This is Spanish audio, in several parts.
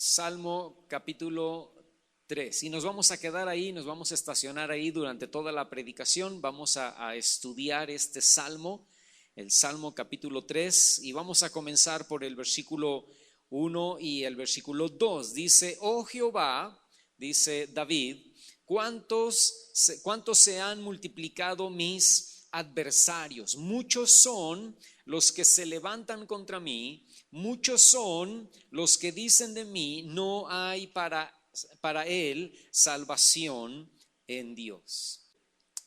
Salmo capítulo 3. Y nos vamos a quedar ahí, nos vamos a estacionar ahí durante toda la predicación. Vamos a estudiar este salmo, el Salmo capítulo 3, y vamos a comenzar por el versículo 1 y el versículo 2. Dice: Oh Jehová, dice David, ¿cuántos se han multiplicado mis adversarios? Muchos son los que se levantan contra mí. Muchos son los que dicen de mí, no hay para él salvación en Dios.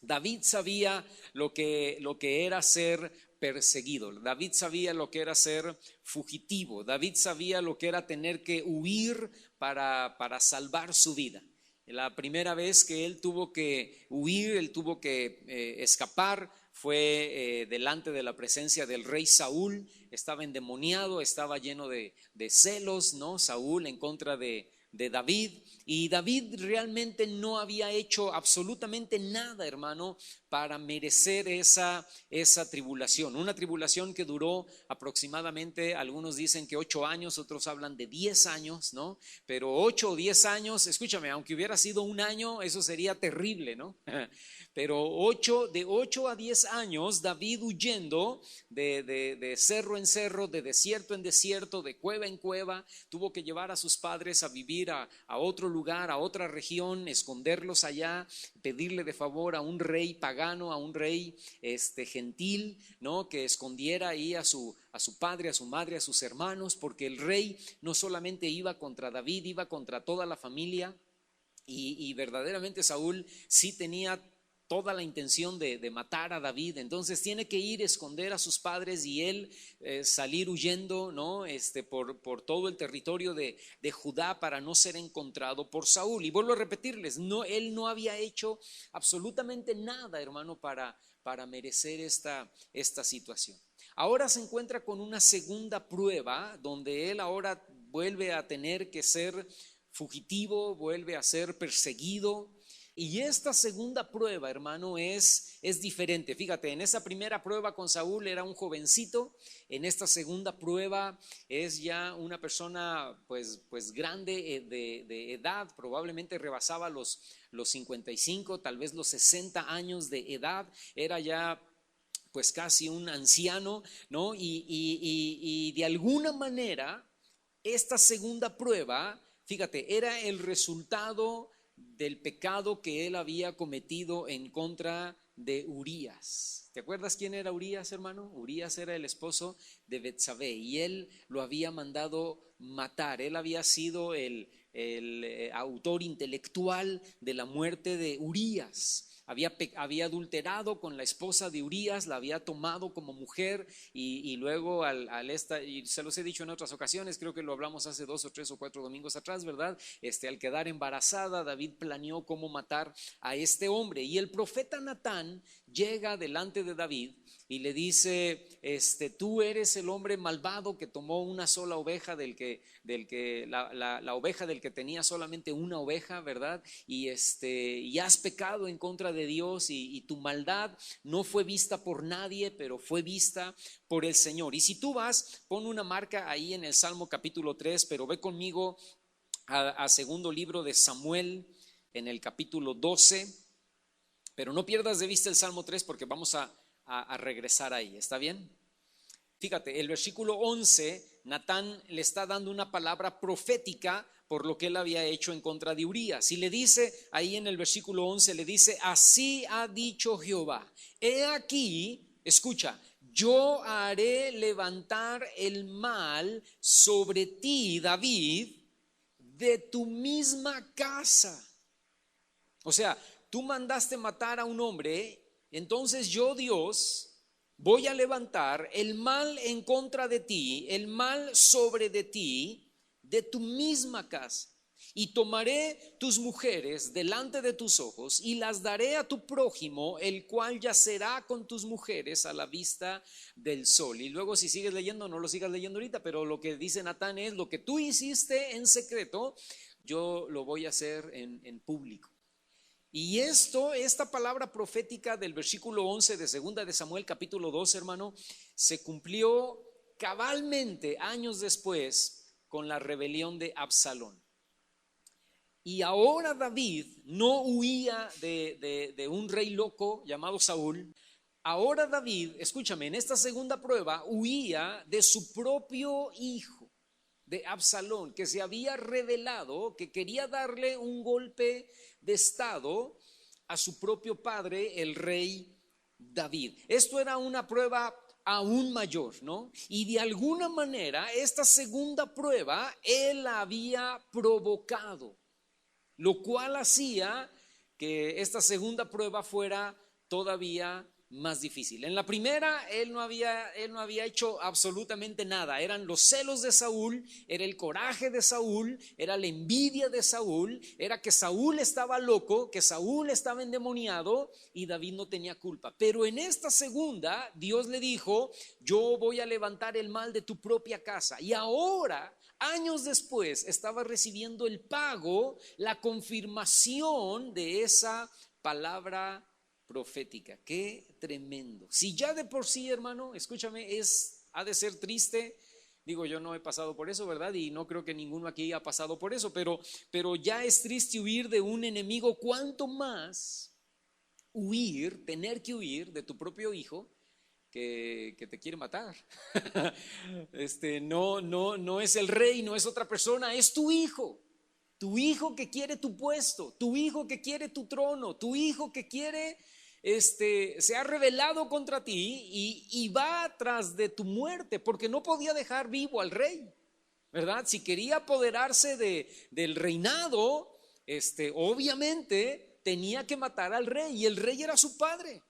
David sabía lo que era ser perseguido. David sabía lo que era ser fugitivo. David sabía lo que era tener que huir para salvar su vida. La primera vez que él tuvo que huir, él tuvo que escapar, fue delante de la presencia del rey Saúl. Estaba endemoniado, estaba lleno de celos, ¿no? Saúl en contra de David, y David realmente no había hecho absolutamente nada, hermano, para merecer esa tribulación. Una tribulación que duró aproximadamente, algunos dicen que 8 años, otros hablan de 10 años, ¿no? Pero 8 o 10 años, escúchame, aunque hubiera sido un año, eso sería terrible, ¿no? Pero de 8 a 10 años, David huyendo de cerro en cerro, de desierto en desierto, de cueva en cueva. Tuvo que llevar a sus padres a vivir a otro lugar, a otra región, esconderlos allá, pedirle de favor a un rey pagano, a un rey gentil, ¿no? Que escondiera ahí a su padre, a su madre, a sus hermanos, porque el rey no solamente iba contra David, iba contra toda la familia. Y verdaderamente Saúl sí tenía toda la intención de matar a David. Entonces tiene que ir a esconder a sus padres y él salir huyendo, ¿no? Por todo el territorio de Judá para no ser encontrado por Saúl. Y vuelvo a repetirles, él no había hecho absolutamente nada, hermano, para merecer esta situación. Ahora se encuentra con una segunda prueba donde él ahora vuelve a tener que ser fugitivo, vuelve a ser perseguido. Y esta segunda prueba, hermano, es diferente. Fíjate, en esa primera prueba con Saúl era un jovencito. En esta segunda prueba es ya una persona pues grande de edad. Probablemente rebasaba los 55, tal vez los 60 años de edad. Era ya pues casi un anciano, ¿no? Y de alguna manera esta segunda prueba, fíjate, era el resultado del pecado que él había cometido en contra de Urías. ¿Te acuerdas quién era Urías, hermano? Urías era el esposo de Betsabé y él lo había mandado matar. Él había sido el autor intelectual de la muerte de Urías. Había adulterado con la esposa de Urías, la había tomado como mujer y luego y se los he dicho en otras ocasiones, creo que lo hablamos hace 2 o 3 o 4 domingos atrás, ¿verdad? Al quedar embarazada, David planeó cómo matar a este hombre. Y el profeta Natán llega delante de David y le dice: tú eres el hombre malvado que tomó una sola oveja la oveja del que tenía solamente una oveja, ¿verdad? Y has pecado en contra de Dios y tu maldad no fue vista por nadie, pero fue vista por el Señor. Y si tú vas, pon una marca ahí en el Salmo capítulo 3, pero ve conmigo a segundo libro de Samuel en el capítulo 12, pero no pierdas de vista el Salmo 3 porque vamos a regresar ahí, ¿está bien? Fíjate, el versículo 11, Natán le está dando una palabra profética por lo que él había hecho en contra de Urías. Y le dice ahí en el versículo 11, le dice: así ha dicho Jehová, he aquí, escucha, yo haré levantar el mal sobre ti, David, de tu misma casa. O sea, tú mandaste matar a un hombre, entonces yo, Dios, voy a levantar el mal en contra de ti, el mal sobre de ti, de tu misma casa. Y tomaré tus mujeres delante de tus ojos y las daré a tu prójimo, el cual yacerá con tus mujeres a la vista del sol. Y luego, si sigues leyendo, no lo sigas leyendo ahorita, pero lo que dice Natán es: lo que tú hiciste en secreto, yo lo voy a hacer en público. Y esta palabra profética del versículo 11 de 2 de Samuel capítulo 2, hermano, se cumplió cabalmente años después con la rebelión de Absalón. Y ahora David no huía de un rey loco llamado Saúl. Ahora David, escúchame, en esta segunda prueba huía de su propio hijo, de Absalón, que se había rebelado, que quería darle un golpe de estado a su propio padre, el rey David. Esto era una prueba aún mayor, ¿no? Y de alguna manera esta segunda prueba él la había provocado, lo cual hacía que esta segunda prueba fuera todavía más difícil. En la primera él no había hecho absolutamente nada. Eran los celos de Saúl, era el coraje de Saúl, era la envidia de Saúl, era que Saúl estaba loco, que Saúl estaba endemoniado y David no tenía culpa. Pero en esta segunda Dios le dijo: yo voy a levantar el mal de tu propia casa. Y ahora, años después, estaba recibiendo el pago, la confirmación de esa palabra profética. Qué tremendo. Si ya de por sí, hermano, escúchame, ha de ser triste. Digo, yo no he pasado por eso, ¿verdad? Y no creo que ninguno aquí ha pasado por eso, pero ya es triste huir de un enemigo. ¿Cuánto más tener que huir de tu propio hijo que te quiere matar? No es el rey, no es otra persona, es tu hijo. Tu hijo que quiere tu puesto, tu hijo que quiere tu trono, tu hijo que quiere, se ha rebelado contra ti y va tras de tu muerte, porque no podía dejar vivo al rey, ¿verdad? Si quería apoderarse del reinado, obviamente tenía que matar al rey, y el rey era su padre.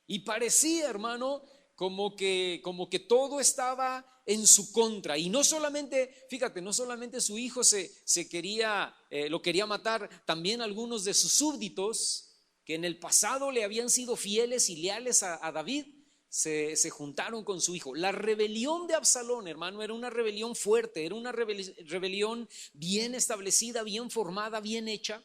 Y parecía, hermano, como que todo estaba en su contra. Y no solamente, fíjate, no solamente su hijo lo quería matar, también algunos de sus súbditos que en el pasado le habían sido fieles y leales a David, se juntaron con su hijo. La rebelión de Absalón, hermano, era una rebelión fuerte, era una rebelión bien establecida, bien formada, bien hecha.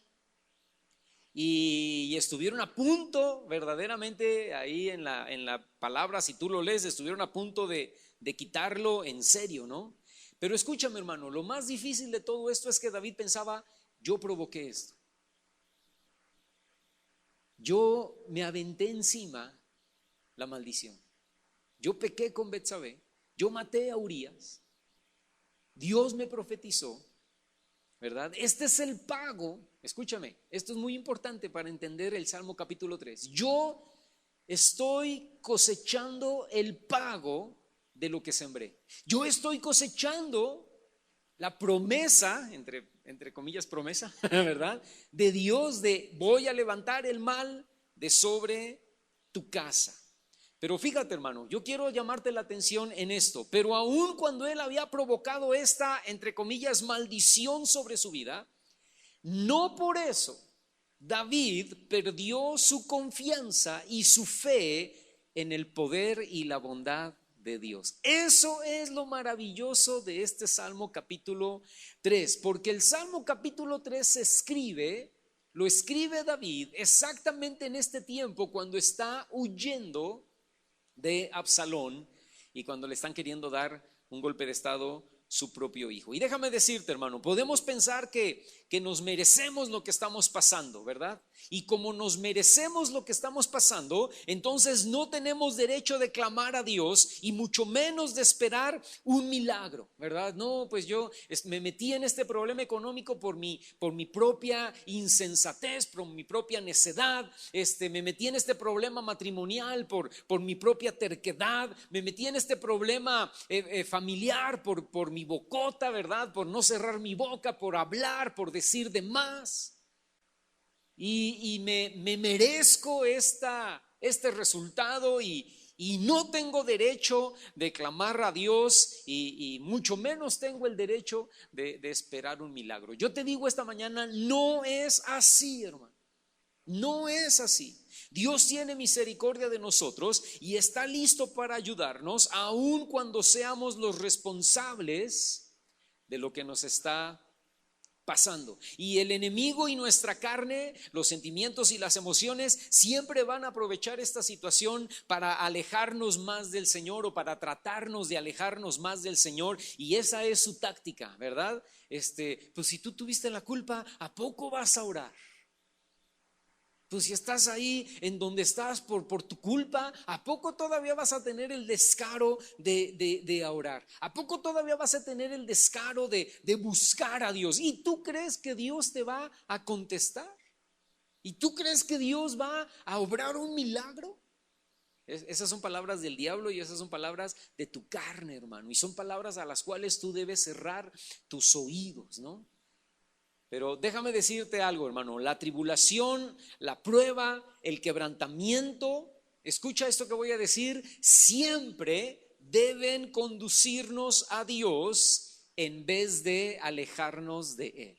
Y estuvieron a punto, verdaderamente, ahí en la palabra, si tú lo lees, estuvieron a punto de quitarlo en serio, ¿no? Pero escúchame, hermano, lo más difícil de todo esto es que David pensaba: yo provoqué esto, yo me aventé encima la maldición, yo pequé con Betsabé, yo maté a Urías, Dios me profetizó, ¿verdad? Este es el pago. Escúchame, esto es muy importante para entender el Salmo capítulo 3. Yo estoy cosechando el pago de lo que sembré. Yo estoy cosechando la promesa, entre comillas promesa, ¿verdad? De Dios, de voy a levantar el mal de sobre tu casa. Pero fíjate, hermano, yo quiero llamarte la atención en esto. Pero aun cuando él había provocado esta, entre comillas, maldición sobre su vida, no por eso David perdió su confianza y su fe en el poder y la bondad de Dios. Eso es lo maravilloso de este Salmo capítulo 3, porque el Salmo capítulo 3 lo escribe David exactamente en este tiempo, cuando está huyendo de Absalón y cuando le están queriendo dar un golpe de estado su propio hijo. Y déjame decirte, hermano, podemos pensar que nos merecemos lo que estamos pasando, ¿verdad? Y como nos merecemos lo que estamos pasando, entonces no tenemos derecho de clamar a Dios y mucho menos de esperar un milagro, ¿verdad? No, pues yo me metí en este problema económico por mi propia insensatez, por mi propia necedad, me metí en este problema matrimonial por mi propia terquedad, me metí en este problema familiar por mi bocota, ¿verdad? Por no cerrar mi boca, por hablar, por decir de más. Y me merezco este resultado y no tengo derecho de clamar a Dios y mucho menos tengo el derecho de esperar un milagro. Yo te digo esta mañana, no es así, hermano. No es así. Dios tiene misericordia de nosotros y está listo para ayudarnos, aun cuando seamos los responsables de lo que nos está pasando. Y el enemigo y nuestra carne, los sentimientos y las emociones siempre van a aprovechar esta situación para alejarnos más del Señor o para tratarnos de alejarnos más del Señor, y esa es su táctica, ¿verdad? Pues si tú tuviste la culpa, ¿a poco vas a orar? Pues si estás ahí en donde estás por tu culpa, ¿a poco todavía vas a tener el descaro de orar? ¿A poco todavía vas a tener el descaro de buscar a Dios? ¿Y tú crees que Dios te va a contestar? ¿Y tú crees que Dios va a obrar un milagro? Esas son palabras del diablo y esas son palabras de tu carne, hermano. Y son palabras a las cuales tú debes cerrar tus oídos, ¿no? Pero déjame decirte algo, hermano, la tribulación, la prueba, el quebrantamiento, escucha esto que voy a decir, siempre deben conducirnos a Dios en vez de alejarnos de Él.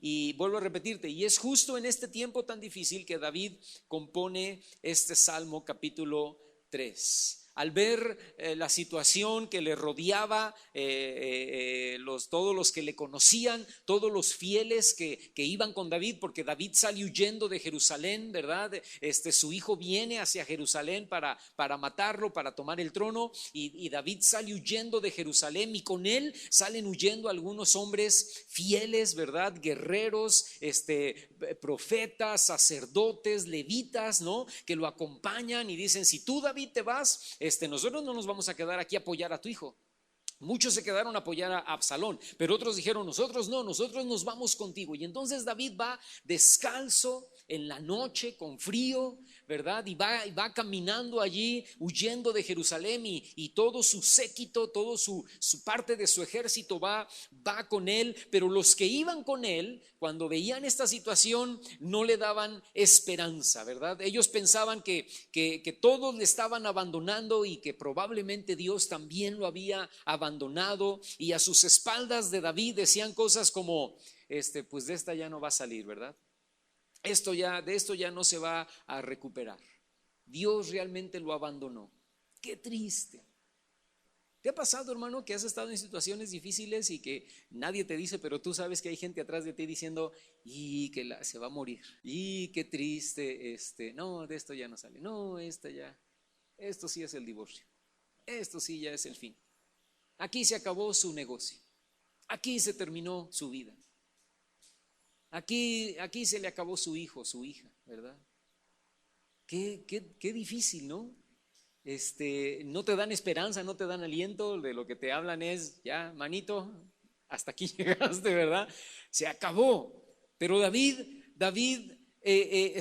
Y vuelvo a repetirte, y es justo en este tiempo tan difícil que David compone este Salmo capítulo 3. Al ver la situación que le rodeaba, todos los que le conocían, todos los fieles que iban con David, porque David sale huyendo de Jerusalén, ¿verdad? Su hijo viene hacia Jerusalén para matarlo, para tomar el trono, y David sale huyendo de Jerusalén, y con él salen huyendo algunos hombres fieles, ¿verdad? Guerreros, profetas, sacerdotes, levitas, ¿no? Que lo acompañan y dicen: si tú, David, te vas, nosotros no nos vamos a quedar aquí a apoyar a tu hijo. Muchos se quedaron a apoyar a Absalón, pero otros dijeron: nosotros no, nosotros nos vamos contigo. Y entonces David va descalzo en la noche, con frío, ¿verdad? Y va caminando allí, huyendo de Jerusalén, y todo su séquito, todo su parte de su ejército va con él. Pero los que iban con él, cuando veían esta situación, no le daban esperanza, ¿verdad? Ellos pensaban que todos le estaban abandonando y que probablemente Dios también lo había abandonado, y a sus espaldas de David decían cosas como: pues de esta ya no va a salir, ¿verdad? De esto ya no se va a recuperar. Dios realmente lo abandonó. Qué triste. ¿Te ha pasado, hermano, que has estado en situaciones difíciles y que nadie te dice, pero tú sabes que hay gente atrás de ti diciendo: y que se va a morir, y qué triste, no, de esto ya no sale, no, esto sí es el divorcio, esto sí ya es el fin, aquí se acabó su negocio, aquí se terminó su vida, aquí se le acabó su hijo, su hija, ¿verdad? Qué difícil, ¿no? No te dan esperanza, no te dan aliento, de lo que te hablan es: ya, manito, hasta aquí llegaste, ¿verdad? Se acabó. Pero David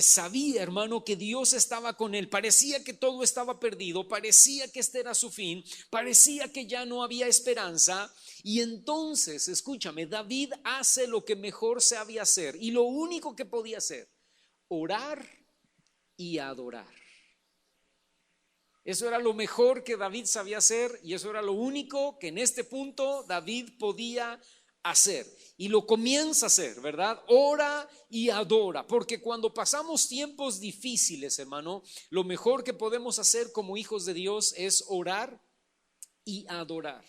sabía, hermano, que Dios estaba con él. Parecía que todo estaba perdido, parecía que este era su fin, parecía que ya no había esperanza. Y entonces, escúchame, David hace lo que mejor sabía hacer y lo único que podía hacer: orar y adorar. Eso era lo mejor que David sabía hacer, y eso era lo único que en este punto David podía hacer. Y lo comienza a hacer, ¿verdad? Ora y adora, porque cuando pasamos tiempos difíciles, hermano, lo mejor que podemos hacer como hijos de Dios es orar y adorar.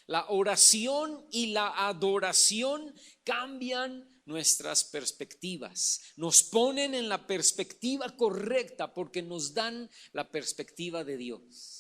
La oración y la adoración cambian nuestras perspectivas, nos ponen en la perspectiva correcta porque nos dan la perspectiva de Dios.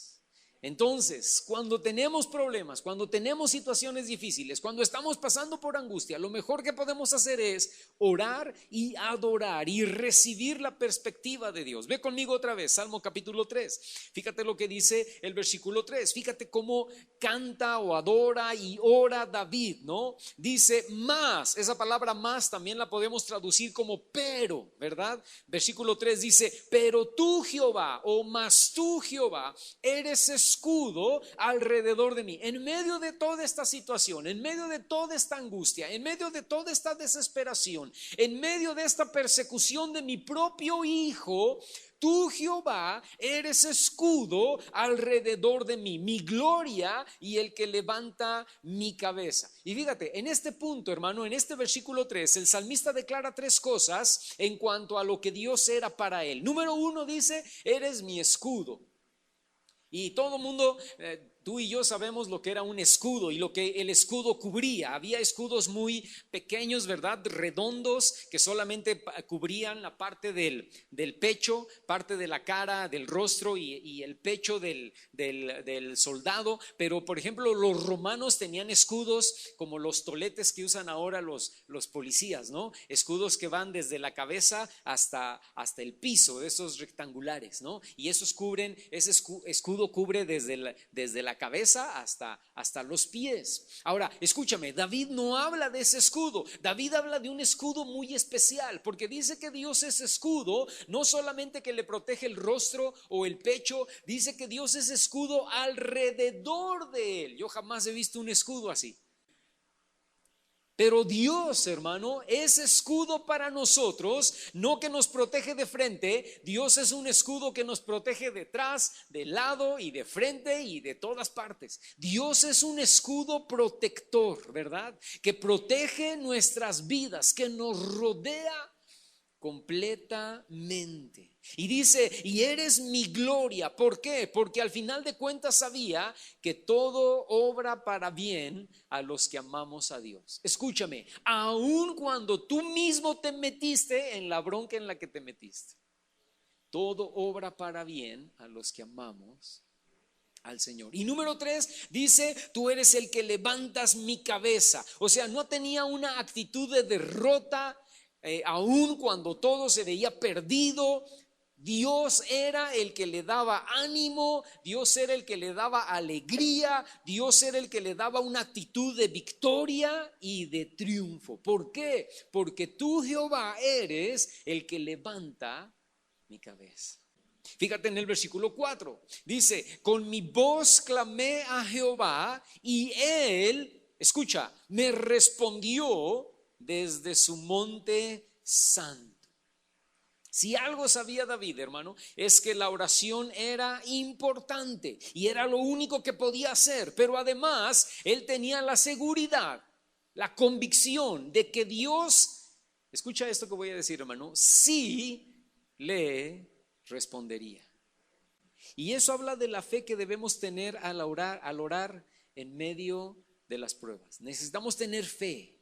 Entonces, cuando tenemos problemas, cuando tenemos situaciones difíciles, cuando estamos pasando por angustia, lo mejor que podemos hacer es orar y adorar y recibir la perspectiva de Dios. Ve conmigo otra vez, Salmo capítulo 3. Fíjate lo que dice el versículo 3. Fíjate cómo canta o adora y ora David, ¿no? Dice más, esa palabra más también la podemos traducir como pero, ¿verdad? Versículo 3 dice: pero tú, Jehová, o mas tú, Jehová, eres escudo alrededor de mí. En medio de toda esta situación, en medio de toda esta angustia, en medio de toda esta desesperación, en medio de esta persecución de mi propio hijo, tú, Jehová, eres escudo alrededor de mí, mi gloria y el que levanta mi cabeza. Y fíjate, en este punto, hermano, en este versículo 3, el salmista declara tres cosas en cuanto a lo que Dios era para él. Número uno, dice: eres mi escudo. Y todo el mundo Tú y yo sabemos lo que era un escudo y lo que el escudo cubría. Había escudos muy pequeños, ¿verdad? Redondos, que solamente cubrían la parte del pecho, parte de la cara, del rostro y el pecho del soldado. Pero, por ejemplo, los romanos tenían escudos como los toletes que usan ahora los policías, ¿no? Escudos que van desde la cabeza hasta el piso, de esos rectangulares, ¿no? Y ese escudo cubre desde la cabeza hasta los pies. Ahora, escúchame, David no habla de ese escudo. David habla de un escudo muy especial, porque dice que Dios es escudo, no solamente que le protege el rostro o el pecho, dice que Dios es escudo alrededor de él. Yo jamás he visto un escudo así. Pero Dios, hermano, es escudo para nosotros, no que nos protege de frente. Dios es un escudo que nos protege detrás, de lado y de frente y de todas partes. Dios es un escudo protector, ¿verdad? Que protege nuestras vidas, que nos rodea completamente. Y dice, y eres mi gloria. ¿Por qué? Porque al final de cuentas sabía que todo obra para bien a los que amamos a Dios. Escúchame, aun cuando tú mismo te metiste en la bronca en la que te metiste, todo obra para bien a los que amamos al Señor. Y número 3 dice, tú eres el que levantas mi cabeza. O sea, no tenía una actitud de derrota. Aun cuando todo se veía perdido, Dios era el que le daba ánimo, Dios era el que le daba alegría, Dios era el que le daba una actitud de victoria y de triunfo. ¿Por qué? Porque tú, Jehová, eres el que levanta mi cabeza. Fíjate en el versículo 4, dice, con mi voz clamé a Jehová y él, escucha, me respondió desde su monte santo. Si algo sabía David, hermano, es que la oración era importante y era lo único que podía hacer, pero además él tenía la seguridad, la convicción de que Dios, escucha esto que voy a decir, hermano, sí le respondería. Y eso habla de la fe que debemos tener al orar en medio de las pruebas. Necesitamos tener fe.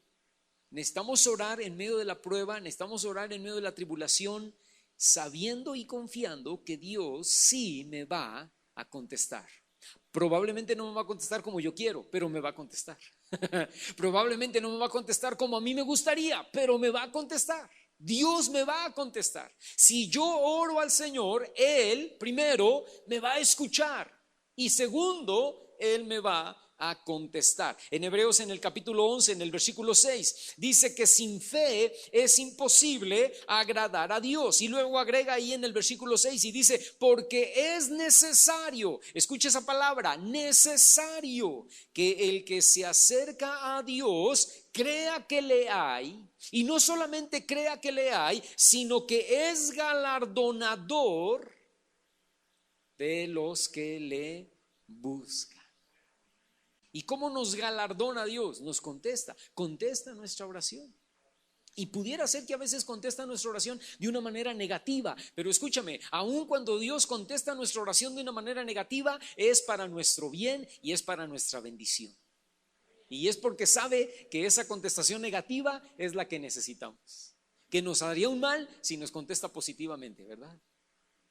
Necesitamos orar en medio de la prueba, necesitamos orar en medio de la tribulación, sabiendo y confiando que Dios sí me va a contestar. Probablemente no me va a contestar como yo quiero, pero me va a contestar. Probablemente no me va a contestar como a mí me gustaría, pero me va a contestar. Dios me va a contestar. Si yo oro al Señor, Él primero me va a escuchar y segundo, Él me va a contestar. En Hebreos en el capítulo 11, en el versículo 6, dice que sin fe es imposible agradar a Dios. Y luego agrega ahí en el versículo 6 y dice, porque es necesario, escucha esa palabra, necesario, que el que se acerca a Dios crea que le hay, y no solamente crea que le hay, sino que es galardonador de los que le buscan. ¿Y cómo nos galardona Dios? Nos contesta nuestra oración. Y pudiera ser que a veces contesta nuestra oración de una manera negativa, pero escúchame, aun cuando Dios contesta nuestra oración de una manera negativa, es para nuestro bien y es para nuestra bendición. Y es porque sabe que esa contestación negativa es la que necesitamos, que nos haría un mal si nos contesta positivamente, ¿verdad?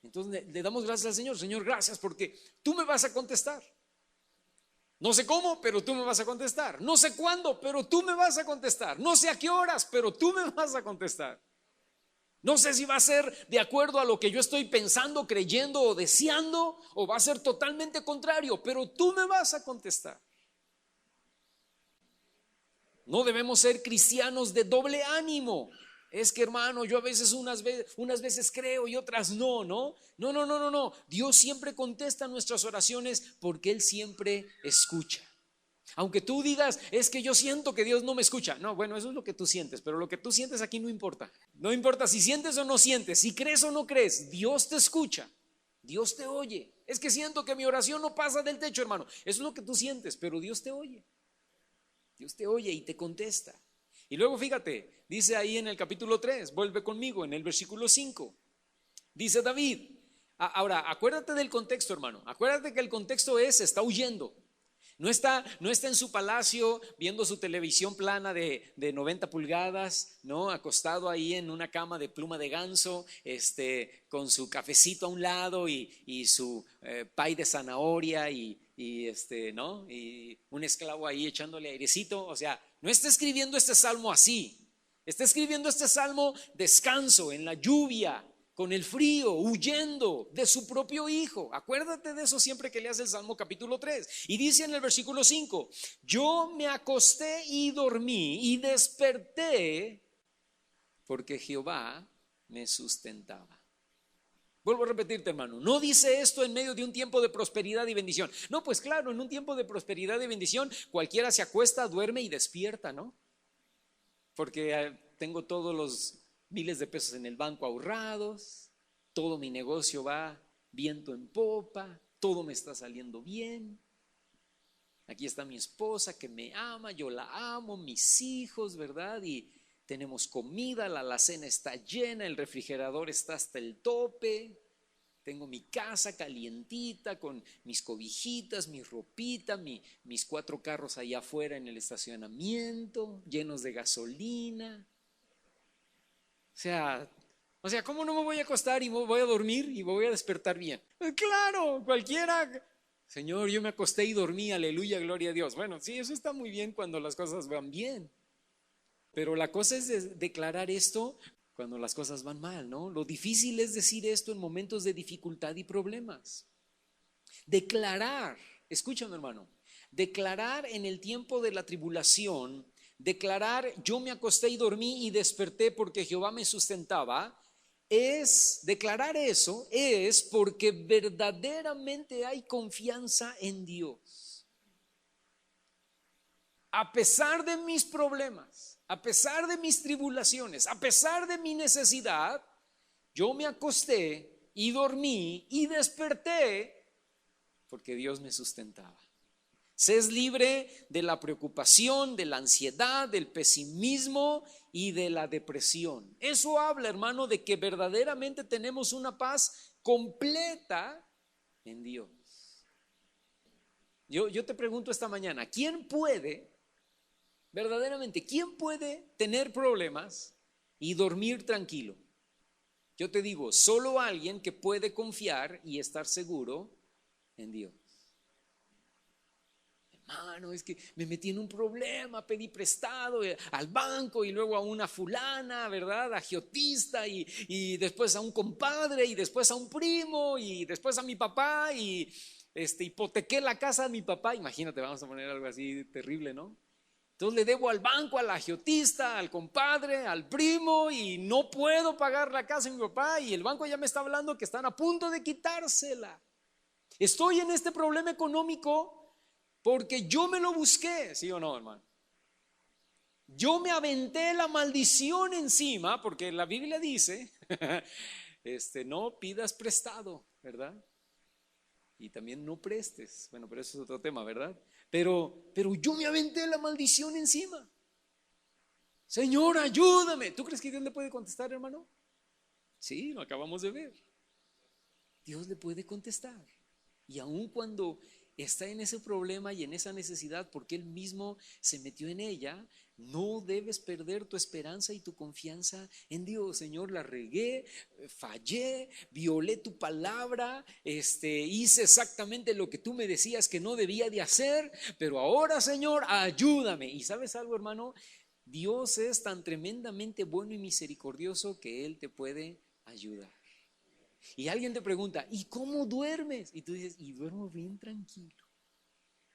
Entonces le damos gracias al Señor. Señor, gracias porque tú me vas a contestar. No sé cómo, pero tú me vas a contestar. No sé cuándo, pero tú me vas a contestar. No sé a qué horas, pero tú me vas a contestar. No sé si va a ser de acuerdo a lo que yo estoy pensando, creyendo o deseando, o va a ser totalmente contrario, pero tú me vas a contestar. No debemos ser cristianos de doble ánimo. Es que, hermano, yo a veces unas veces creo y otras no. No. Dios siempre contesta nuestras oraciones porque Él siempre escucha. Aunque tú digas, es que yo siento que Dios no me escucha. No, bueno, eso es lo que tú sientes, pero lo que tú sientes aquí no importa. No importa si sientes o no sientes, si crees o no crees, Dios te escucha, Dios te oye. Es que siento que mi oración no pasa del techo, hermano. Eso es lo que tú sientes, pero Dios te oye. Dios te oye y te contesta. Y luego fíjate, dice ahí en el capítulo 3, vuelve conmigo en el versículo 5. Dice David, ahora acuérdate del contexto, hermano. Acuérdate que el contexto está huyendo. No está en su palacio viendo su televisión plana de 90 pulgadas, ¿no? Acostado ahí en una cama de pluma de ganso, con su cafecito a un lado y su pay de zanahoria ¿no? Y un esclavo ahí echándole airecito. O sea, no está escribiendo este salmo así. Está escribiendo este salmo descanso en la lluvia, con el frío, huyendo de su propio hijo. Acuérdate de eso siempre que leas el Salmo capítulo 3. Y dice en el versículo 5: yo me acosté y dormí y desperté porque Jehová me sustentaba. Vuelvo a repetirte, hermano, no dice esto en medio de un tiempo de prosperidad y bendición. No, pues claro, en un tiempo de prosperidad y bendición cualquiera se acuesta, duerme y despierta, ¿no? Porque tengo todos los miles de pesos en el banco ahorrados, todo mi negocio va viento en popa, todo me está saliendo bien. Aquí está mi esposa que me ama, yo la amo, mis hijos, ¿verdad? Y tenemos comida, la alacena está llena, el refrigerador está hasta el tope. Tengo mi casa calientita con mis cobijitas, mi ropita, mis 4 carros allá afuera en el estacionamiento, llenos de gasolina. O sea, ¿cómo no me voy a acostar y me voy a dormir y me voy a despertar bien? Claro, cualquiera. Señor, yo me acosté y dormí, aleluya, gloria a Dios. Bueno, sí, eso está muy bien cuando las cosas van bien. Pero la cosa es declarar esto cuando las cosas van mal, ¿no? Lo difícil es decir esto en momentos de dificultad y problemas. Declarar, escúchame, hermano, declarar en el tiempo de la tribulación, declarar yo me acosté y dormí y desperté porque Jehová me sustentaba, declarar eso es porque verdaderamente hay confianza en Dios. A pesar de mis problemas, a pesar de mis tribulaciones, a pesar de mi necesidad, yo me acosté y dormí y desperté porque Dios me sustentaba. Se es libre de la preocupación, de la ansiedad, del pesimismo y de la depresión. Eso habla, hermano, de que verdaderamente tenemos una paz completa en Dios. Yo te pregunto esta mañana, verdaderamente, quién puede tener problemas y dormir tranquilo? Yo te digo, solo alguien que puede confiar y estar seguro en Dios. Hermano, es que me metí en un problema, pedí prestado al banco y luego a una fulana, ¿verdad? Agiotista y después a un compadre y después a un primo y después a mi papá y hipotequé la casa de mi papá. Imagínate, vamos a poner algo así terrible, ¿no? Entonces le debo al banco, al agiotista, al compadre, al primo y no puedo pagar la casa de mi papá y el banco ya me está hablando que están a punto de quitársela. Estoy en este problema económico porque yo me lo busqué, ¿sí o no, hermano? Yo me aventé la maldición encima porque la Biblia dice, no pidas prestado, ¿verdad? Y también no prestes. Bueno, pero eso es otro tema, ¿verdad? Pero yo me aventé la maldición encima. Señor, ayúdame. ¿Tú crees que Dios le puede contestar, hermano? Sí, lo acabamos de ver. Dios le puede contestar. Y aun cuando está en ese problema y en esa necesidad, porque Él mismo se metió en ella, no debes perder tu esperanza y tu confianza en Dios. Señor, la regué, fallé, violé tu palabra, hice exactamente lo que tú me decías que no debía de hacer, pero ahora, Señor, ayúdame. Y ¿sabes algo, hermano? Dios es tan tremendamente bueno y misericordioso que Él te puede ayudar. Y alguien te pregunta, ¿y cómo duermes? Y tú dices, y duermo bien tranquilo.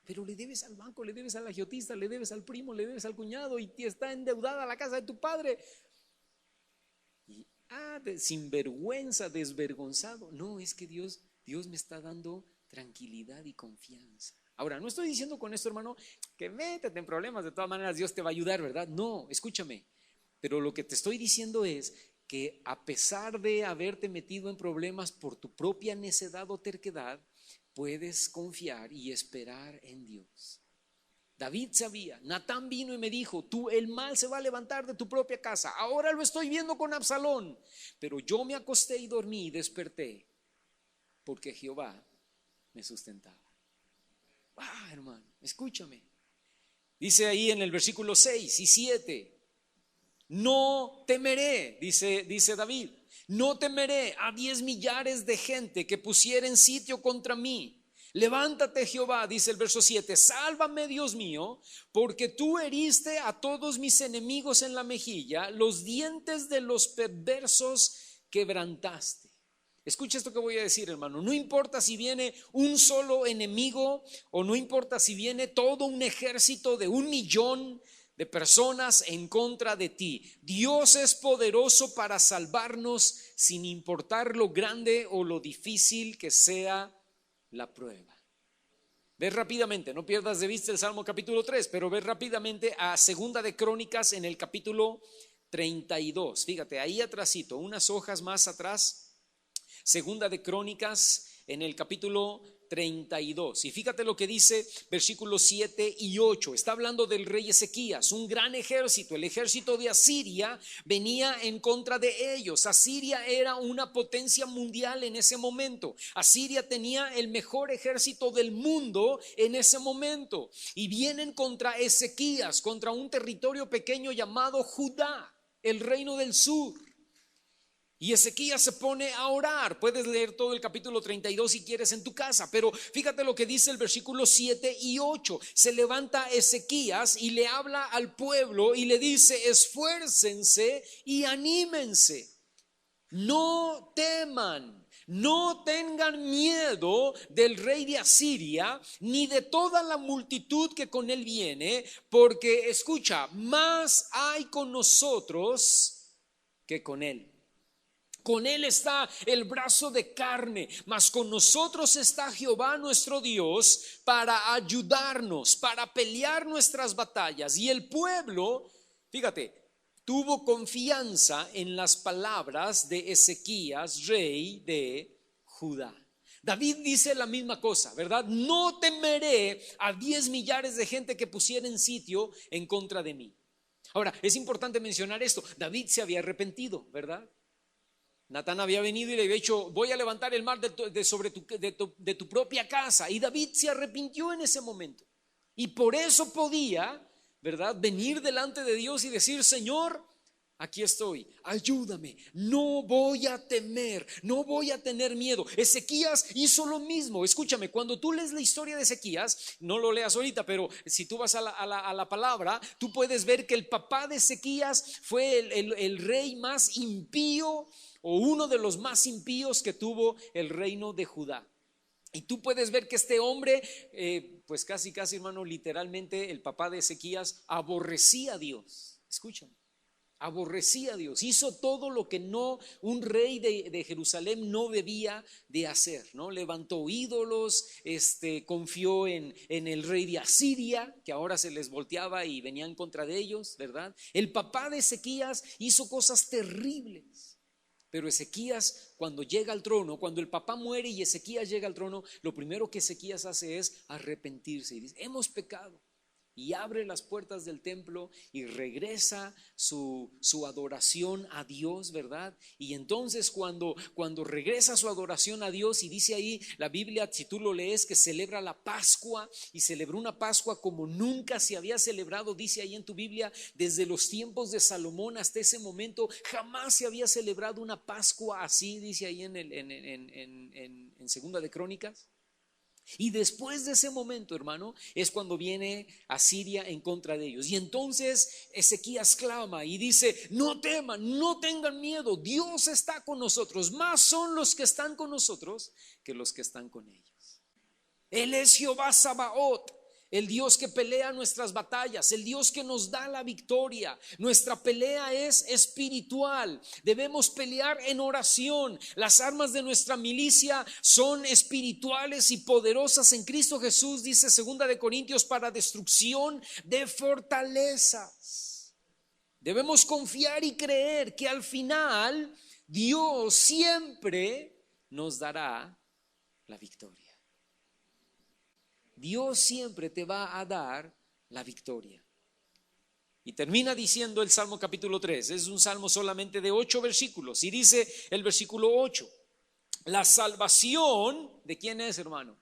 Pero le debes al banco, le debes al agiotista, le debes al primo, le debes al cuñado y está endeudada la casa de tu padre. Y sinvergüenza, desvergonzado. No, es que Dios me está dando tranquilidad y confianza. Ahora, no estoy diciendo con esto, hermano, que métete en problemas, de todas maneras Dios te va a ayudar, ¿verdad? No, escúchame. Pero lo que te estoy diciendo es que a pesar de haberte metido en problemas por tu propia necedad o terquedad, puedes confiar y esperar en Dios. David sabía, Natán vino y me dijo, el mal se va a levantar de tu propia casa. Ahora lo estoy viendo con Absalón, pero yo me acosté y dormí y desperté porque Jehová me sustentaba. Hermano, escúchame. Dice ahí en el versículo 6 y 7, no temeré, dice David, no temeré a 10 millares de gente que pusieren sitio contra mí. Levántate, Jehová, dice el verso 7, sálvame, Dios mío, porque tú heriste a todos mis enemigos en la mejilla, los dientes de los perversos quebrantaste. Escucha esto que voy a decir, hermano. No importa si viene un solo enemigo o no importa si viene todo un ejército de 1,000,000 de personas en contra de ti. Dios es poderoso para salvarnos sin importar lo grande o lo difícil que sea la prueba. Ve rápidamente, no pierdas de vista el Salmo capítulo 3, pero ve rápidamente a Segunda de Crónicas en el capítulo 32. Fíjate, ahí atrásito, unas hojas más atrás. Segunda de Crónicas en el capítulo 32. Y fíjate lo que dice versículos 7 y 8. Está hablando del rey Ezequías. Un gran ejército, el ejército de Asiria, venía en contra de ellos. Asiria era una potencia mundial en ese momento. Asiria tenía el mejor ejército del mundo en ese momento. Y vienen contra Ezequías, contra un territorio pequeño llamado Judá, el reino del sur. Y Ezequías se pone a orar. Puedes leer todo el capítulo 32 si quieres en tu casa, pero fíjate lo que dice el versículo 7 y 8. Se levanta Ezequías y le habla al pueblo y le dice: esfuércense y anímense, no teman, no tengan miedo del rey de Asiria ni de toda la multitud que con él viene, porque escucha, más hay con nosotros que con él. Con él está el brazo de carne, mas con nosotros está Jehová nuestro Dios para ayudarnos, para pelear nuestras batallas. Y el pueblo, fíjate, tuvo confianza en las palabras de Ezequías, rey de Judá. David dice la misma cosa, ¿verdad? No temeré a 10 millares de gente que pusieren sitio en contra de mí. Ahora, es importante mencionar esto. David se había arrepentido, ¿verdad? Natán había venido y le había dicho: voy a levantar el mal de tu propia casa. Y David se arrepintió en ese momento. Y por eso podía, ¿verdad?, venir delante de Dios y decir: Señor, aquí estoy, ayúdame, no voy a temer, no voy a tener miedo. Ezequías hizo lo mismo. Escúchame, cuando tú lees la historia de Ezequías, no lo leas ahorita, pero si tú vas a la palabra, tú puedes ver que el papá de Ezequías fue el rey más impío, o uno de los más impíos que tuvo el reino de Judá. Y tú puedes ver que este hombre, pues casi, hermano, literalmente el papá de Ezequías aborrecía a Dios. Escúchame, aborrecía a Dios. Hizo todo lo que un rey de Jerusalén no debía de hacer, ¿no? Levantó ídolos, confió en el rey de Asiria, que ahora se les volteaba y venían contra de ellos, ¿verdad? El papá de Ezequías hizo cosas terribles. Pero Ezequías, cuando llega al trono, cuando el papá muere y Ezequías llega al trono, lo primero que Ezequías hace es arrepentirse y dice: hemos pecado. Y abre las puertas del templo y regresa su adoración a Dios, ¿verdad? Y entonces cuando regresa su adoración a Dios, y dice ahí la Biblia, si tú lo lees, que celebra la Pascua, y celebró una Pascua como nunca se había celebrado, dice ahí en tu Biblia, desde los tiempos de Salomón hasta ese momento, jamás se había celebrado una Pascua así, dice ahí en Segunda de Crónicas. Y después de ese momento, hermano, es cuando viene Asiria en contra de ellos. Y entonces Ezequías clama y dice: no teman, no tengan miedo, Dios está con nosotros. Más son los que están con nosotros que los que están con ellos. Él es Jehová Sabaoth, el Dios que pelea nuestras batallas, el Dios que nos da la victoria. Nuestra pelea es espiritual. Debemos pelear en oración. Las armas de nuestra milicia son espirituales y poderosas en Cristo Jesús, dice 2 de Corintios, para destrucción de fortalezas. Debemos confiar y creer que al final Dios siempre nos dará la victoria. Dios siempre te va a dar la victoria. Y termina diciendo el Salmo capítulo 3, es un salmo solamente de 8 versículos, y dice el versículo 8: la salvación, ¿de quién es, hermano?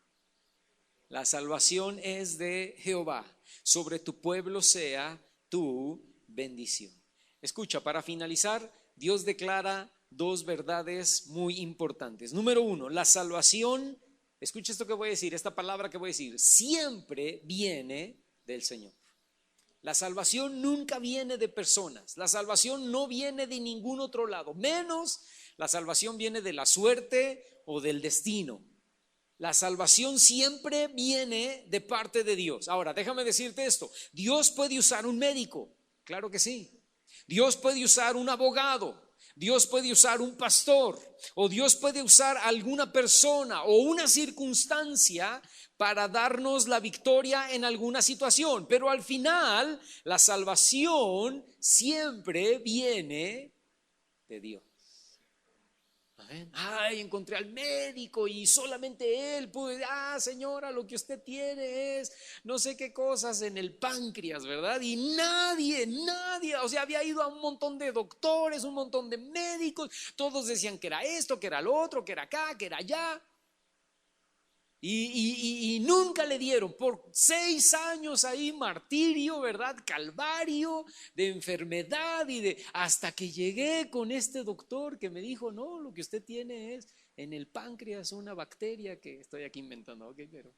La salvación es de Jehová. Sobre tu pueblo sea tu bendición. Escucha, para finalizar, Dios declara dos verdades muy importantes. Número uno, la salvación, escucha esto que voy a decir, esta palabra que voy a decir, siempre viene del Señor. La salvación nunca viene de personas, la salvación no viene de ningún otro lado, menos la salvación viene de la suerte o del destino. La salvación siempre viene de parte de Dios. Ahora, déjame decirte esto, Dios puede usar un médico, claro que sí. Dios puede usar un abogado, Dios puede usar un pastor, o Dios puede usar alguna persona o una circunstancia para darnos la victoria en alguna situación. Pero al final, la salvación siempre viene de Dios. Amén. Ay, encontré al médico y solamente él puede. Señora, lo que usted tiene es no sé qué cosas en el páncreas, ¿verdad? Y nadie, o sea, había ido a un montón de doctores, un montón de médicos, todos decían que era esto, que era lo otro, que era acá, que era allá. Y nunca le dieron, por 6 años ahí, martirio, ¿verdad? Calvario de enfermedad hasta que llegué con este doctor que me dijo, no, lo que usted tiene es en el páncreas una bacteria que estoy aquí inventando, ok, pero.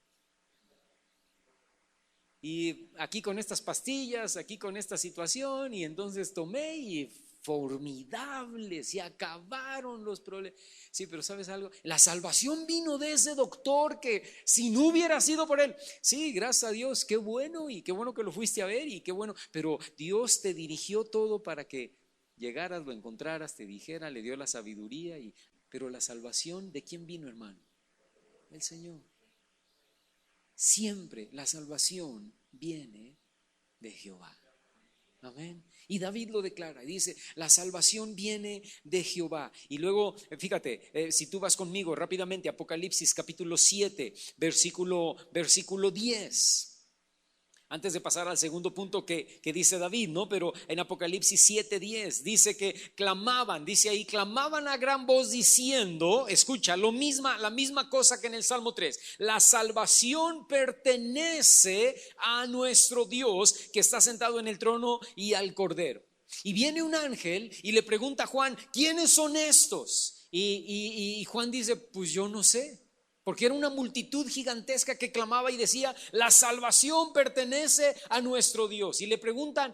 Y aquí con estas pastillas, aquí con esta situación, y entonces tomé y formidable, se acabaron los problemas. Sí, pero ¿sabes algo? La salvación vino de ese doctor que si no hubiera sido por él, sí, gracias a Dios, qué bueno y qué bueno que lo fuiste a ver y qué bueno, pero Dios te dirigió todo para que llegaras, lo encontraras, te dijera, le dio la sabiduría, pero la salvación, ¿de quién vino, hermano? El Señor. Siempre la salvación viene de Jehová. Amén. Y David lo declara y dice, la salvación viene de Jehová. Y luego, fíjate, si tú vas conmigo rápidamente, Apocalipsis capítulo 7, versículo 10. Antes de pasar al segundo punto que dice David, ¿no? Pero en Apocalipsis 7:10 dice que clamaban, dice ahí, clamaban a gran voz diciendo, escucha, la misma cosa que en el Salmo 3, la salvación pertenece a nuestro Dios que está sentado en el trono y al Cordero. Y viene un ángel y le pregunta a Juan, ¿quiénes son estos? Y Juan dice, pues yo no sé. Porque era una multitud gigantesca que clamaba y decía, la salvación pertenece a nuestro Dios. Y le preguntan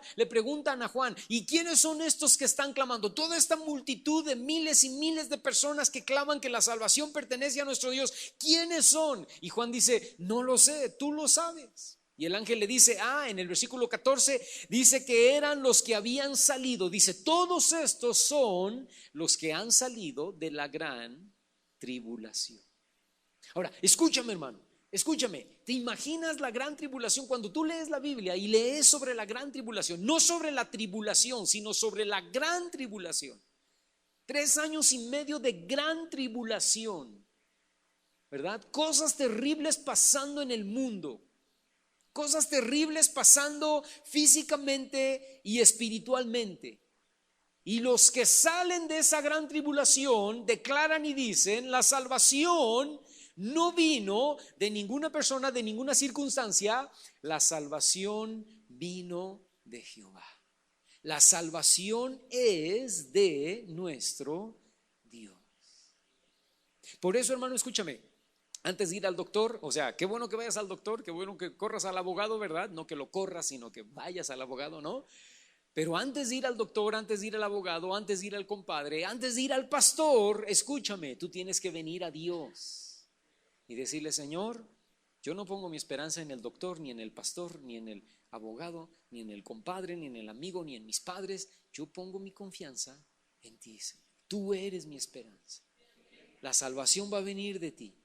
a Juan, ¿y quiénes son estos que están clamando? Toda esta multitud de miles y miles de personas que claman que la salvación pertenece a nuestro Dios, ¿quiénes son? Y Juan dice, no lo sé, tú lo sabes. Y el ángel le dice, en el versículo 14 dice que eran los que habían salido. Dice, todos estos son los que han salido de la gran tribulación. Ahora, escúchame, hermano, escúchame. ¿Te imaginas la gran tribulación? Cuando tú lees la Biblia y lees sobre la gran tribulación, no sobre la tribulación, sino sobre la gran tribulación. 3 años y medio de gran tribulación, ¿verdad? Cosas terribles pasando en el mundo. Cosas terribles pasando físicamente y espiritualmente. Y los que salen de esa gran tribulación declaran y dicen, la salvación no vino de ninguna persona, de ninguna circunstancia, la salvación vino de Jehová. La salvación es de nuestro Dios. Por eso, hermano, escúchame, antes de ir al doctor, o sea, qué bueno que vayas al doctor, qué bueno que corras al abogado, ¿verdad? No que lo corras, sino que vayas al abogado, ¿no? Pero antes de ir al doctor, antes de ir al abogado, antes de ir al compadre, antes de ir al pastor, escúchame, tú tienes que venir a Dios y decirle, Señor, yo no pongo mi esperanza en el doctor, ni en el pastor, ni en el abogado, ni en el compadre, ni en el amigo, ni en mis padres. Yo pongo mi confianza en ti, Señor. Tú eres mi esperanza. La salvación va a venir de ti.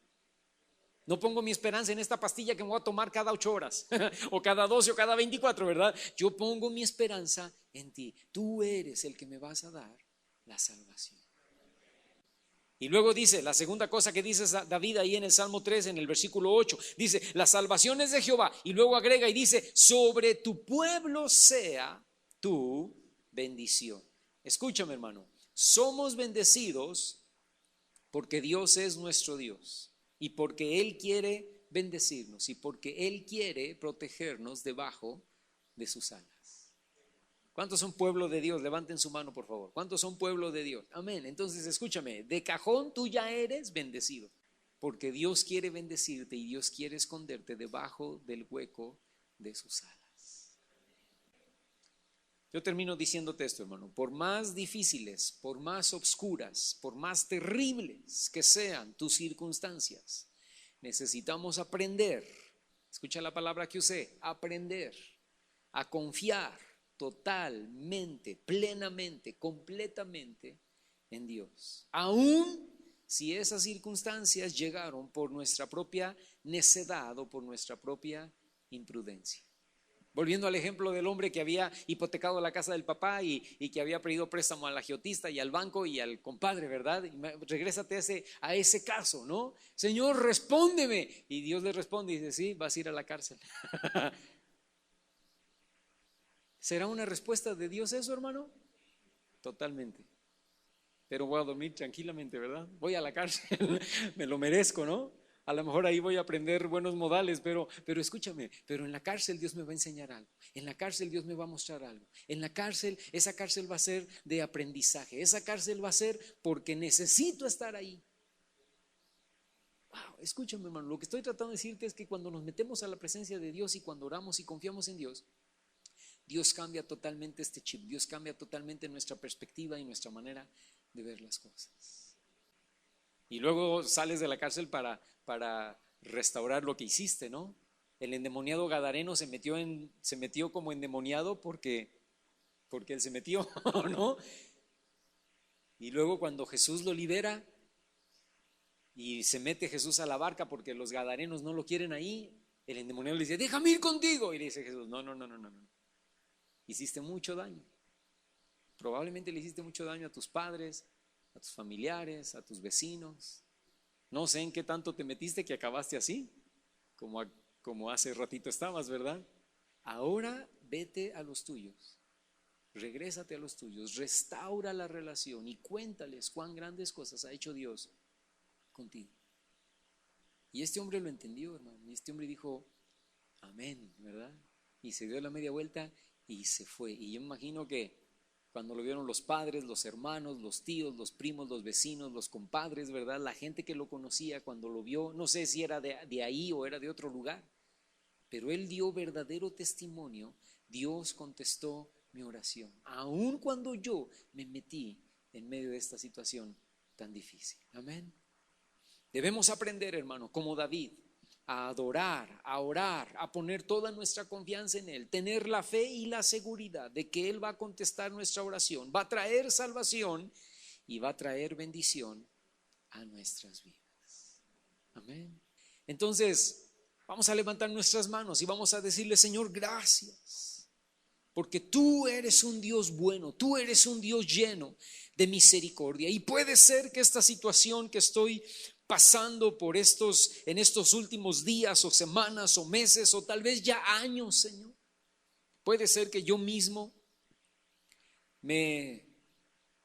No pongo mi esperanza en esta pastilla que me voy a tomar cada 8 horas o cada 12 o cada 24, ¿verdad? Yo pongo mi esperanza en ti. Tú eres el que me vas a dar la salvación. Y luego dice, la segunda cosa que dice David ahí en el Salmo 3, en el versículo 8, dice, la salvación es de Jehová. Y luego agrega y dice, sobre tu pueblo sea tu bendición. Escúchame, hermano, somos bendecidos porque Dios es nuestro Dios y porque Él quiere bendecirnos y porque Él quiere protegernos debajo de sus alas. ¿Cuántos son pueblo de Dios? Levanten su mano, por favor. ¿Cuántos son pueblo de Dios? Amén. Entonces escúchame, de cajón tú ya eres bendecido, porque Dios quiere bendecirte y Dios quiere esconderte debajo del hueco de sus alas. Yo termino diciéndote esto, hermano: por más difíciles, por más obscuras, por más terribles que sean tus circunstancias, necesitamos aprender, escucha la palabra que usé, aprender a confiar totalmente, plenamente, completamente en Dios, aún si esas circunstancias llegaron por nuestra propia necedad o por nuestra propia imprudencia. Volviendo al ejemplo del hombre que había hipotecado la casa del papá y que había pedido préstamo al agiotista y al banco y al compadre, ¿verdad? Y regrésate a ese caso, ¿no? Señor, respóndeme. Y Dios le responde y dice: sí, vas a ir a la cárcel. ¿Será una respuesta de Dios eso, hermano? Totalmente. Pero voy a dormir tranquilamente, ¿verdad? Voy a la cárcel, me lo merezco, ¿no? A lo mejor ahí voy a aprender buenos modales, pero escúchame, pero en la cárcel Dios me va a enseñar algo. En la cárcel Dios me va a mostrar algo. En la cárcel, esa cárcel va a ser de aprendizaje. Esa cárcel va a ser porque necesito estar ahí. Wow, escúchame, hermano, lo que estoy tratando de decirte es que cuando nos metemos a la presencia de Dios y cuando oramos y confiamos en Dios, Dios cambia totalmente este chip. Dios cambia totalmente nuestra perspectiva y nuestra manera de ver las cosas. Y luego sales de la cárcel para restaurar lo que hiciste, ¿no? El endemoniado gadareno se metió como endemoniado porque él se metió, ¿no? Y luego cuando Jesús lo libera y se mete Jesús a la barca porque los gadarenos no lo quieren ahí, el endemoniado le dice: déjame ir contigo. Y le dice Jesús: no. Hiciste mucho daño. Probablemente le hiciste mucho daño a tus padres, a tus familiares, a tus vecinos. No sé en qué tanto te metiste que acabaste así, como hace ratito estabas, ¿verdad? Ahora vete a los tuyos, regrésate a los tuyos, restaura la relación y cuéntales cuán grandes cosas ha hecho Dios contigo. Y este hombre lo entendió, hermano, y este hombre dijo: amén, ¿verdad? Y se dio la media vuelta y se fue. Y yo me imagino que cuando lo vieron los padres, los hermanos, los tíos, los primos, los vecinos, los compadres, ¿verdad? La gente que lo conocía, cuando lo vio, no sé si era de ahí o era de otro lugar, pero él dio verdadero testimonio. Dios contestó mi oración, aun cuando yo me metí en medio de esta situación tan difícil. Amén. Debemos aprender, hermano, como David, a adorar, a orar, a poner toda nuestra confianza en Él, tener la fe y la seguridad de que Él va a contestar nuestra oración, va a traer salvación y va a traer bendición a nuestras vidas. Amén. Entonces, vamos a levantar nuestras manos y vamos a decirle: Señor, gracias, porque tú eres un Dios bueno, tú eres un Dios lleno de misericordia. Y puede ser que esta situación que estoy pasando en estos últimos días o semanas o meses o tal vez ya años, Señor, puede ser que yo mismo me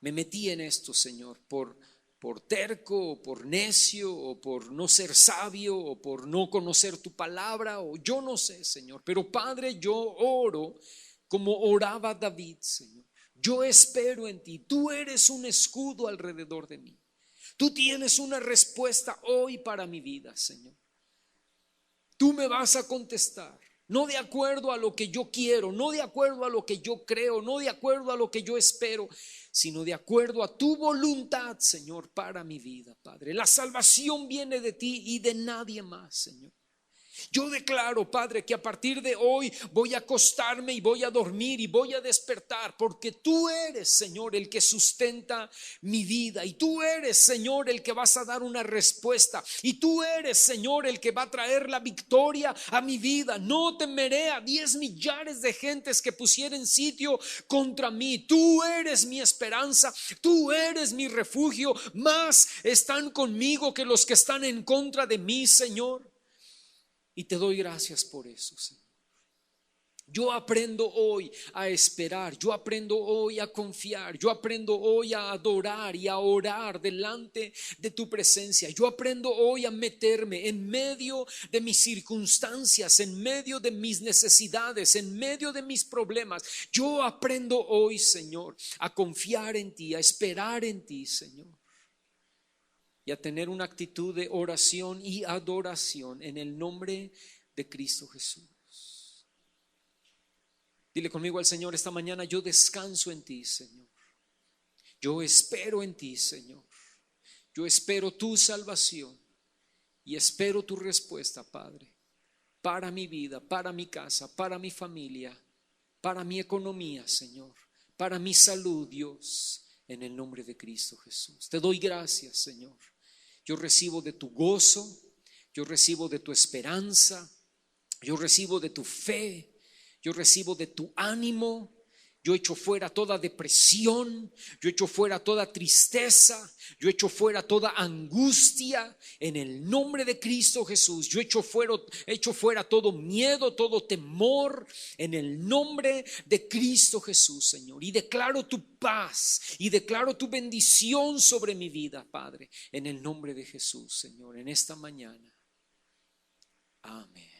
metí en esto, Señor, por terco o por necio o por no ser sabio o por no conocer tu palabra, o yo no sé, Señor. Pero Padre, yo oro como oraba David, Señor. Yo espero en ti. Tú eres un escudo alrededor de mí. Tú tienes una respuesta hoy para mi vida, Señor. Tú me vas a contestar, no de acuerdo a lo que yo quiero, no de acuerdo a lo que yo creo, no de acuerdo a lo que yo espero, sino de acuerdo a tu voluntad, Señor, para mi vida, Padre. La salvación viene de ti y de nadie más, Señor. Yo declaro, Padre, que a partir de hoy voy a acostarme y voy a dormir y voy a despertar, porque tú eres, Señor, el que sustenta mi vida, y tú eres, Señor, el que vas a dar una respuesta, y tú eres, Señor, el que va a traer la victoria a mi vida. No temeré a 10 millares de gentes que pusieren sitio contra mí. Tú eres mi esperanza, tú eres mi refugio. Más están conmigo que los que están en contra de mí, Señor. Y te doy gracias por eso, Señor. Yo aprendo hoy a esperar, yo aprendo hoy a confiar, yo aprendo hoy a adorar y a orar delante de tu presencia. Yo aprendo hoy a meterme en medio de mis circunstancias, en medio de mis necesidades, en medio de mis problemas. Yo aprendo hoy, Señor, a confiar en ti, a esperar en ti, Señor, y a tener una actitud de oración y adoración en el nombre de Cristo Jesús. Dile conmigo al Señor esta mañana: yo descanso en ti, Señor. Yo espero en ti, Señor. Yo espero tu salvación y espero tu respuesta, Padre, para mi vida, para mi casa, para mi familia, para mi economía, Señor, para mi salud, Dios, en el nombre de Cristo Jesús. Te doy gracias, Señor. Yo recibo de tu gozo, yo recibo de tu esperanza, yo recibo de tu fe. Yo recibo de tu ánimo. Yo echo fuera toda depresión. Yo echo fuera toda tristeza. Yo echo fuera toda angustia. En el nombre de Cristo Jesús. Yo echo fuera todo miedo, todo temor. En el nombre de Cristo Jesús, Señor. Y declaro tu paz. Y declaro tu bendición sobre mi vida, Padre. En el nombre de Jesús, Señor. En esta mañana. Amén.